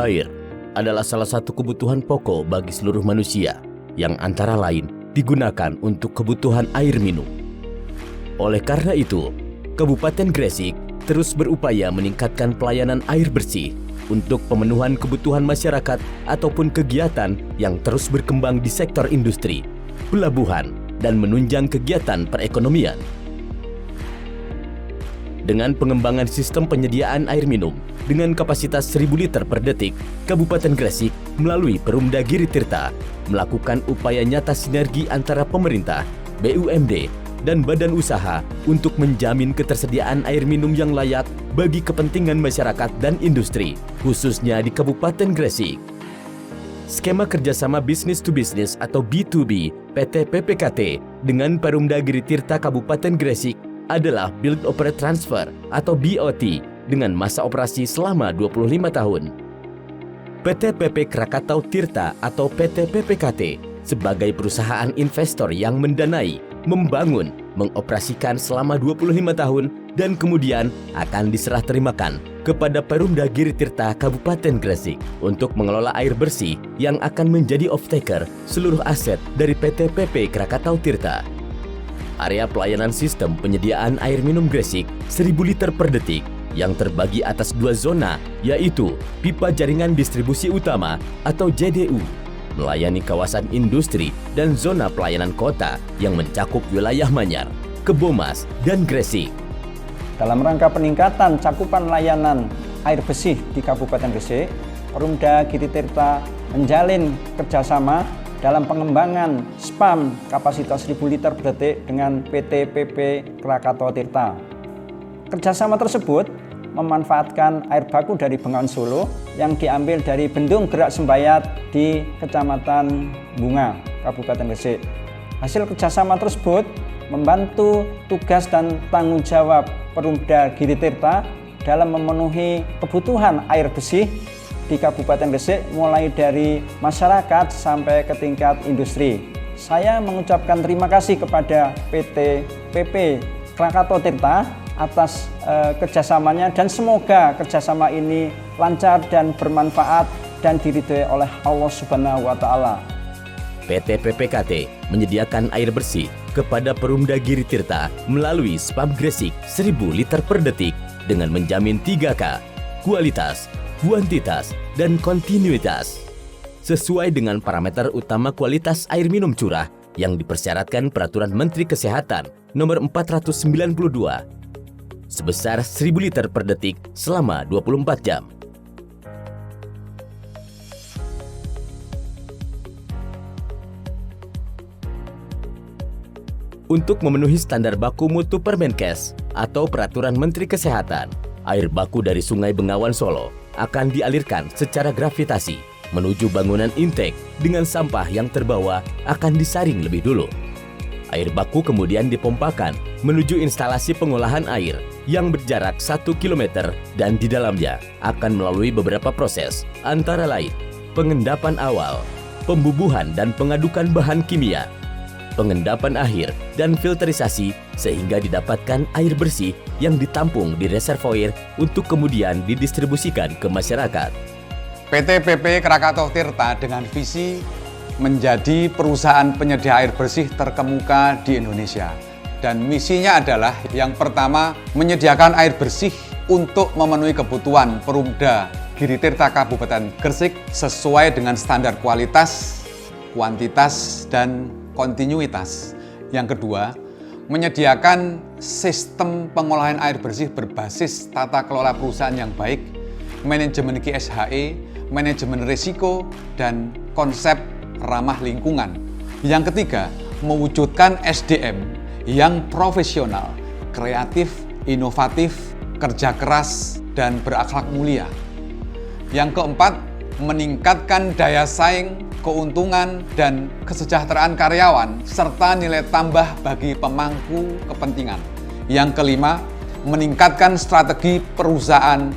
Air adalah salah satu kebutuhan pokok bagi seluruh manusia yang antara lain digunakan untuk kebutuhan air minum. Oleh karena itu, Kabupaten Gresik terus berupaya meningkatkan pelayanan air bersih untuk pemenuhan kebutuhan masyarakat ataupun kegiatan yang terus berkembang di sektor industri, pelabuhan, dan menunjang kegiatan perekonomian. Dengan pengembangan sistem penyediaan air minum dengan kapasitas 1.000 liter per detik, Kabupaten Gresik melalui Perumda Giri Tirta melakukan upaya nyata sinergi antara pemerintah, BUMD, dan badan usaha untuk menjamin ketersediaan air minum yang layak bagi kepentingan masyarakat dan industri, khususnya di Kabupaten Gresik. Skema kerjasama bisnis to bisnis atau B2B PT PPKT dengan Perumda Giri Tirta Kabupaten Gresik adalah Build Operate Transfer atau BOT dengan masa operasi selama 25 tahun. PT PP Krakatau Tirta atau PT PPKT sebagai perusahaan investor yang mendanai, membangun, mengoperasikan selama 25 tahun dan kemudian akan diserah terimakan kepada Perumda Giri Tirta Kabupaten Gresik untuk mengelola air bersih yang akan menjadi off-taker seluruh aset dari PT PP Krakatau Tirta. Area pelayanan sistem penyediaan air minum Gresik 1.000 liter per detik yang terbagi atas 2 zona, yaitu pipa jaringan distribusi utama atau JDU, melayani kawasan industri dan zona pelayanan kota yang mencakup wilayah Manyar, Kebomas, dan Gresik. Dalam rangka peningkatan cakupan layanan air bersih di Kabupaten Gresik, Perumda Giri Tirta menjalin kerjasama dalam pengembangan SPAM kapasitas 1.000 liter per detik dengan PT PP Krakatau Tirta. Kerjasama tersebut memanfaatkan air baku dari Bengawan Solo yang diambil dari Bendung Gerak Sembayat di Kecamatan Bunga, Kabupaten Gresik. Hasil kerjasama tersebut membantu tugas dan tanggung jawab Perumda Giri Tirta dalam memenuhi kebutuhan air bersih di Kabupaten Gresik mulai dari masyarakat sampai ke tingkat industri. Saya mengucapkan terima kasih kepada PT PP Krakatau Tirta atas kerjasamanya dan semoga kerjasama ini lancar dan bermanfaat dan diridhoi oleh Allah Subhanahu wa Ta'ala. PT PPKT menyediakan air bersih kepada Perumda Giri Tirta melalui SPAM Gresik 1.000 liter per detik dengan menjamin 3K, kualitas, kuantitas, dan kontinuitas. Sesuai dengan parameter utama kualitas air minum curah yang dipersyaratkan Peraturan Menteri Kesehatan Nomor 492 sebesar 1.000 liter per detik selama 24 jam. Untuk memenuhi standar baku mutu Permenkes atau Peraturan Menteri Kesehatan, air baku dari Sungai Bengawan Solo akan dialirkan secara gravitasi menuju bangunan intake dengan sampah yang terbawa akan disaring lebih dulu. Air baku kemudian dipompakan menuju instalasi pengolahan air yang berjarak 1 km dan di dalamnya akan melalui beberapa proses antara lain pengendapan awal, pembubuhan dan pengadukan bahan kimia, pengendapan akhir, dan filterisasi sehingga didapatkan air bersih yang ditampung di reservoir untuk kemudian didistribusikan ke masyarakat. PT PP Krakatau Tirta dengan visi menjadi perusahaan penyedia air bersih terkemuka di Indonesia. Dan misinya adalah yang pertama menyediakan air bersih untuk memenuhi kebutuhan Perumda Giri Tirta Kabupaten Gresik sesuai dengan standar kualitas, kuantitas, dan kontinuitas. Yang kedua, menyediakan sistem pengolahan air bersih berbasis tata kelola perusahaan yang baik, manajemen GSHE, manajemen risiko, dan konsep ramah lingkungan. Yang ketiga, mewujudkan SDM yang profesional, kreatif, inovatif, kerja keras, dan berakhlak mulia. Yang keempat, meningkatkan daya saing, keuntungan, dan kesejahteraan karyawan, serta nilai tambah bagi pemangku kepentingan. Yang kelima, meningkatkan strategi perusahaan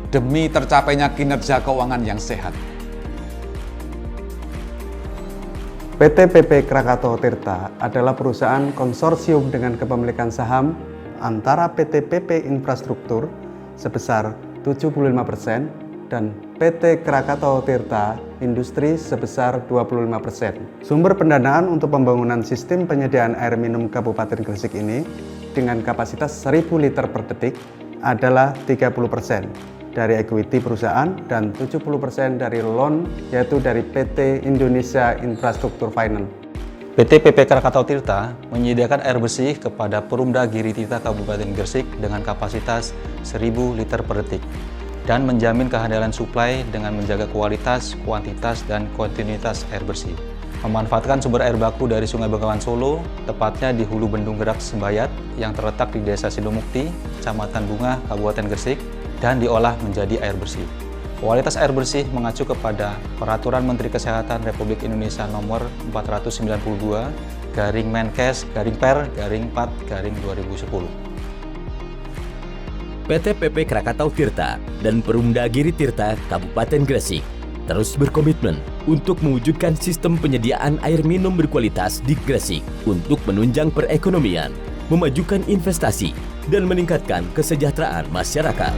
demi tercapainya kinerja keuangan yang sehat. PT PP Krakatau Tirta adalah perusahaan konsorsium dengan kepemilikan saham antara PT PP Infrastruktur sebesar 75% dan PT Krakatau Tirta Industri sebesar 25%. Sumber pendanaan untuk pembangunan sistem penyediaan air minum Kabupaten Gresik ini dengan kapasitas 1000 liter per detik adalah 30% dari equity perusahaan dan 70% dari loan, yaitu dari PT Indonesia Infrastructure Finance. PT PP Krakatau Tirta menyediakan air bersih kepada Perumda Giri Tirta Kabupaten Gresik dengan kapasitas 1000 liter per detik dan menjamin kehandalan suplai dengan menjaga kualitas, kuantitas, dan kontinuitas air bersih. Memanfaatkan sumber air baku dari Sungai Bengawan Solo, tepatnya di Hulu Bendung Gerak Sembayat yang terletak di Desa Sidomukti, Kecamatan Bunga, Kabupaten Gresik, dan diolah menjadi air bersih. Kualitas air bersih mengacu kepada Peraturan Menteri Kesehatan Republik Indonesia Nomor 492/Menkes/Per/4/2010. PT PP Krakatau Tirta dan Perumda Giri Tirta Kabupaten Gresik terus berkomitmen untuk mewujudkan sistem penyediaan air minum berkualitas di Gresik untuk menunjang perekonomian, memajukan investasi, dan meningkatkan kesejahteraan masyarakat.